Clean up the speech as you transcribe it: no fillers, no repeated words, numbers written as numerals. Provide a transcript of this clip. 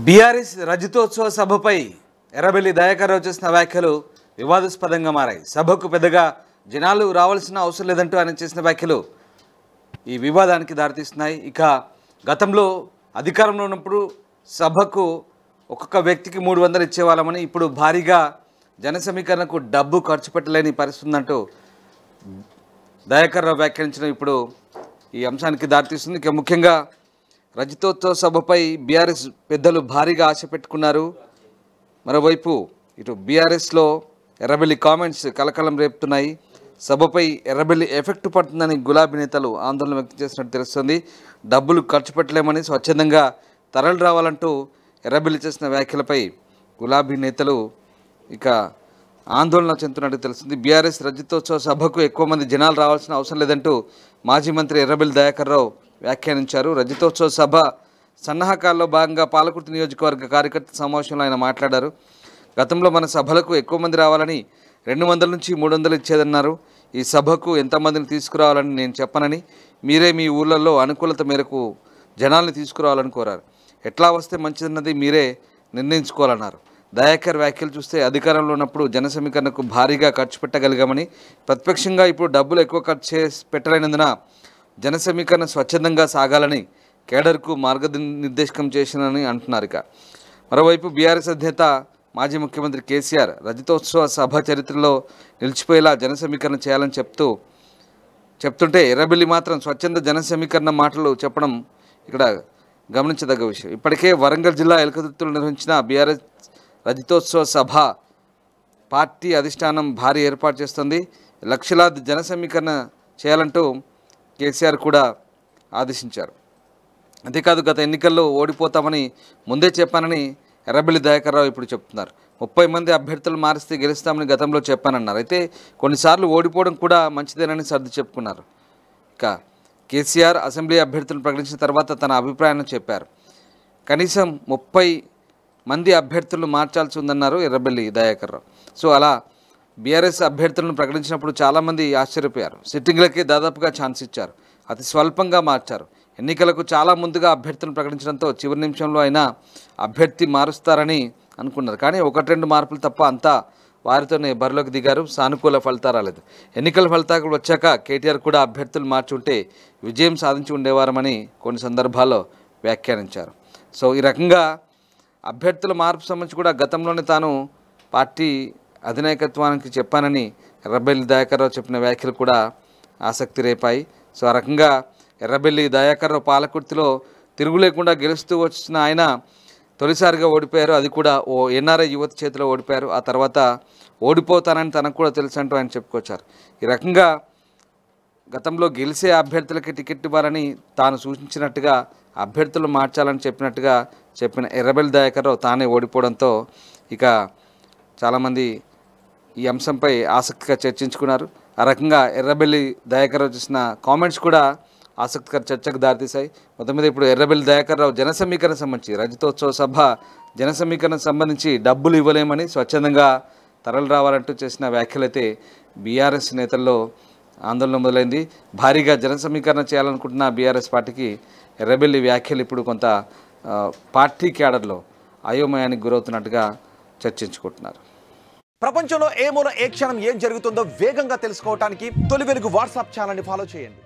BRS రజతోత్సవ సభపై Errabelli Dayakar Rao చేసిన వ్యాఖ్యలు వివాదాస్పదంగా మారాయి. సభకు పెద్దగా జనాలు రావాల్సిన అవసరం లేదంటూ ఆయన చేసిన వ్యాఖ్యలు ఈ వివాదానికి దారితీస్తున్నాయి. ఇక గతంలో అధికారంలో ఉన్నప్పుడు సభకు ఒక్కొక్క వ్యక్తికి 300 ఇచ్చేవాళ్ళమని, ఇప్పుడు భారీగా జన సమీకరణకు డబ్బు ఖర్చు పెట్టలేని పరిస్థితి ఉందంటూ దయాకర్ రావు వ్యాఖ్యానించడం ఇప్పుడు ఈ అంశానికి దారితీస్తుంది. ఇక ముఖ్యంగా రజతోత్సవ సభపై బీఆర్ఎస్ పెద్దలు భారీగా ఆశ పెట్టుకున్నారు. మరోవైపు ఇటు బీఆర్ఎస్లో ఎర్రబెల్లి కామెంట్స్ కలకలం రేపుతున్నాయి. సభపై ఎర్రబెల్లి ఎఫెక్ట్ పడుతుందని గులాబీ నేతలు ఆందోళన వ్యక్తం చేసినట్టు తెలుస్తుంది. డబ్బులు ఖర్చు పెట్టలేమని, స్వచ్ఛందంగా తరలి రావాలంటూ ఎర్రబెల్లి చేసిన వ్యాఖ్యలపై గులాబీ నేతలు ఇక ఆందోళన చెందుతున్నట్టు తెలుస్తుంది. బీఆర్ఎస్ రజతోత్సవ సభకు ఎక్కువ మంది జనాలు రావాల్సిన అవసరం లేదంటూ మాజీ మంత్రి ఎర్రబెల్లి దయాకర్ రావు వ్యాఖ్యానించారు. రజతోత్సవ సభ సన్నాహకాల్లో భాగంగా పాలకుర్తి నియోజకవర్గ కార్యకర్త సమావేశంలో ఆయన మాట్లాడారు. గతంలో మన సభలకు ఎక్కువ మంది రావాలని 200 నుంచి 300 ఇచ్చేదన్నారు. ఈ సభకు ఎంతమందిని తీసుకురావాలని నేను చెప్పనని, మీరే మీ ఊళ్ళల్లో అనుకూలత మేరకు జనాల్ని తీసుకురావాలని కోరారు. ఎట్లా వస్తే మంచిదన్నది మీరే నిర్ణయించుకోవాలన్నారు. దయాకర్ వ్యాఖ్యలు చూస్తే అధికారంలో ఉన్నప్పుడు జన సమీకరణకు భారీగా ఖర్చు పెట్టగలిగామని, ప్రతిపక్షంగా ఇప్పుడు డబ్బులు ఎక్కువ ఖర్చు పెట్టలేనందున జన సమీకరణ స్వచ్ఛందంగా సాగాలని కేడర్కు మార్గనిర్దేశకం చేసినని అంటున్నారు. ఇక మరోవైపు బీఆర్ఎస్ అధినేత మాజీ ముఖ్యమంత్రి కేసీఆర్ రజతోత్సవ సభ చరిత్రలో నిలిచిపోయేలా జన సమీకరణ చేయాలని చెప్తుంటే ఎర్రబెల్లి మాత్రం స్వచ్ఛంద జన సమీకరణ మాటలు చెప్పడం ఇక్కడ గమనించదగ్గ విషయం. ఇప్పటికే వరంగల్ జిల్లా ఎలకతుర్తిలో నిర్వహించిన బీఆర్ఎస్ రజతోత్సవ సభ పార్టీ అధిష్టానం భారీ ఏర్పాటు చేస్తుంది. లక్షలాది జన సమీకరణ చేయాలంటూ కేసీఆర్ కూడా ఆదేశించారు. అంతేకాదు గత ఎన్నికల్లో ఓడిపోతామని ముందే చెప్పానని ఎర్రబెల్లి దయాకర్ రావు ఇప్పుడు చెప్తున్నారు. 30 మంది అభ్యర్థులు మారిస్తే గెలుస్తామని గతంలో చెప్పానన్నారు. అయితే కొన్నిసార్లు ఓడిపోవడం కూడా మంచిదేనని సర్ది చెప్పుకున్నారు. ఇక కేసీఆర్ అసెంబ్లీ అభ్యర్థులను ప్రకటించిన తర్వాత తన అభిప్రాయాన్ని చెప్పారు. కనీసం 30 మంది అభ్యర్థులను మార్చాల్సి ఉందన్నారు ఎర్రబెల్లి దయాకర్ రావు. సో అలా బీఆర్ఎస్ అభ్యర్థులను ప్రకటించినప్పుడు చాలామంది ఆశ్చర్యపోయారు. సిట్టింగ్లకే దాదాపుగా ఛాన్స్ ఇచ్చారు, అతి స్వల్పంగా మార్చారు. ఎన్నికలకు చాలా ముందుగా అభ్యర్థులను ప్రకటించడంతో చివరి నిమిషంలో అయినా అభ్యర్థి మారుస్తారని అనుకున్నారు. కానీ 1-2 మార్పులు తప్ప అంతా వారితోనే బరిలోకి దిగారు. సానుకూల ఫలితాలు రాలేదు. ఎన్నికల ఫలితాలు వచ్చాక కేటీఆర్ కూడా అభ్యర్థులు మార్చుంటే విజయం సాధించి ఉండేవారమని కొన్ని సందర్భాల్లో వ్యాఖ్యానించారు. సో ఈ రకంగా అభ్యర్థుల మార్పు సంబంధించి కూడా గతంలోనే తాను పార్టీ అధినాయకత్వానికి చెప్పానని ఎర్రబెల్లి దయాకర్ రావు చెప్పిన వ్యాఖ్యలు కూడా ఆసక్తి రేపాయి. సో ఆ రకంగా ఎర్రబెల్లి దయాకర్ రావు పాలకుర్తిలో తిరుగు లేకుండా గెలుస్తూ వచ్చిన ఆయన తొలిసారిగా ఓడిపోయారు. అది కూడా ఓ ఎన్ఆర్ఐ యువత చేతిలో ఓడిపోయారు. ఆ తర్వాత ఓడిపోతానని తనకు కూడా తెలుసు అంటూ ఆయన చెప్పుకొచ్చారు. ఈ రకంగా గతంలో గెలిచే అభ్యర్థులకి టికెట్ ఇవ్వాలని తాను సూచించినట్టుగా అభ్యర్థులు మార్చాలని చెప్పిన ఎర్రబెల్లి దయాకర్ రావు తానే ఓడిపోవడంతో ఇక చాలామంది ఈ అంశంపై ఆసక్తిగా చర్చించుకున్నారు. ఆ రకంగా ఎర్రబెల్లి దయాకర్ రావు చేసిన కామెంట్స్ కూడా ఆసక్తికర చర్చకు దారితీశాయి. మొత్తం మీద ఇప్పుడు ఎర్రబెల్లి దయాకర్ రావు జన సమీకరణ సంబంధించి రజతోత్సవ సభ జన సమీకరణ సంబంధించి డబ్బులు ఇవ్వలేమని, స్వచ్ఛందంగా తరలి రావాలంటూ చేసిన వ్యాఖ్యలైతే బీఆర్ఎస్ నేతల్లో ఆందోళన మొదలైంది. భారీగా జన సమీకరణ చేయాలనుకుంటున్న బీఆర్ఎస్ పార్టీకి ఎర్రబెల్లి వ్యాఖ్యలు ఇప్పుడు కొంత పార్టీ క్యాడర్లో అయోమయానికి గురవుతున్నట్టుగా చర్చించుకుంటున్నారు. ప్రపంచంలో ఏ మూల ఏ క్షణం ఏం జరుగుతుందో వేగంగా తెలుసుకోవడానికి తొలి వెలుగు వాట్సాప్ ఛానల్ని ఫాలో చేయండి.